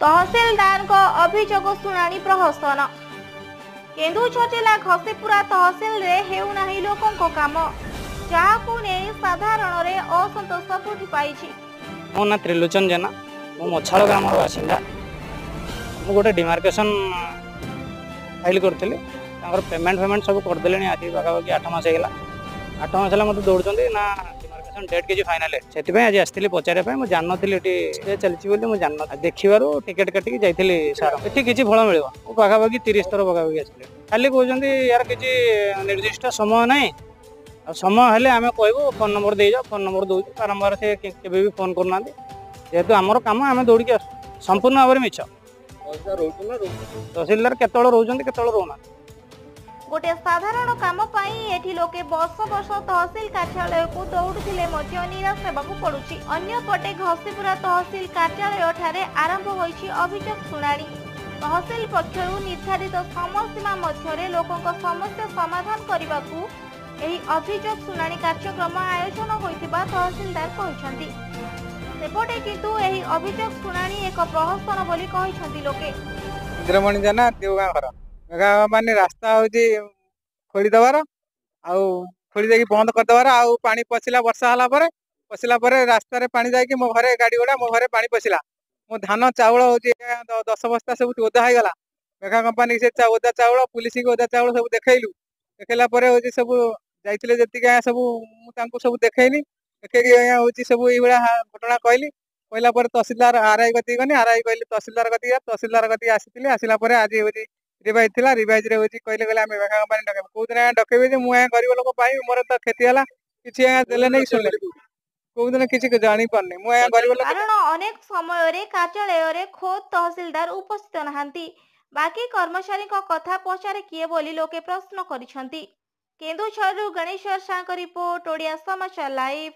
तहसीलदार को अभियोग शुणाणी प्रहसन। केन्दुझर जिला घसीपुरा तहसील रे हेउनाही लोकंको काम जहाकू नेई साधारण रे असंतोष वृद्धि पाइछि। मो ना त्रिलोचन जेना मो मछाड़ ग्राम बासिंदा मु गोटे डिमार्केशन फाइल करथिले पेमेंट सब करदेले आज पाखापाखि 8 मास होगा 8 मास है मतलब दौड़ते ना डिमार्केशन डेट किसी फाइनाल से आज आसती पचारे मुझे जान नी चलती मुझे जान देखिबार टिकेट काटिक जाइली सार ये किसी फल मिल पाखापाखि 30 थर पाखापाखि आसले खाली कहते यार किसी निर्दिष्ट समय ना समय हेले आम कहूँ फोन नंबर दे जाओ फोन नंबर दौर बारंबार से भी फोन करना जेहेतु आमर कम आम दौड़ी आस संपूर्ण भाव में मिछ तहसीलदार केतल रोचे केतल रोना गोटे साधारण काम एठी लोके वर्ष वर्ष तहसील कार्यालय को दौड़ुथिले मध्य निराश हेबाकू पड़ुछि। अन्य पटे घसीपुरा तहसील कार्यालय ठारे आरंभ होइछि अभियोग शुणाणी। तहसील पक्षरु निर्धारित समय सीमा मध्यरे लोकंक समस्या समाधान करबाकू एही अभियोग शुणाणी कार्यक्रम आयोजन होइतिबा तहसीलदार कहिसंती। सेपटे किंतु एही अभियोग शुणाणी एक प्रहसन बोली कहिसंती लोके। इंद्रमणि जना देवगा घर माने रास्ता हूँ खोली दबार आउ खोली देकी बंद कर दबार आउ पानी पशिला वर्षा हला परे पशिला परे रास्ता रे पानी जाई मो घरे गाड़ी गोड़ा मो घरे पानी पशिला मो धान चाउल हूँ 10 बस्ता सब ओदा हो गला मेघा कंपानी से ओदा चाउल पुलिस की ओदा चाउल सब देखैलु देखैला परे हूँ सब जाइतिले जतिक सब मु सब देखैनी देखैकी हूँ सब ये घटना कहली कहला तहसीलदार आरआई गति गनी आरआई कहली तहसीलदार गति आसी आसला आज हूँ रिवाइज थी रिवाइज कहले कहले मेघा कंपानी डकेबू कौ दिन डकेबी जे मुझे गरीब लोक पाई मोर तो क्षति है किसी देले नहीं शुणले कौ दिन किसी जानी पारनी मुझे गरीब लोक कारण अनेक समय रे कार्यालय रे खोद तहसीलदार उपस्थित नहांती बाकी कर्मचारी को कथा पचारे किए बोली लोके प्रश्न करिसंती। केन्दुझर गणेश्वर साह रिपोर्ट ओडिया समाचार लाइव।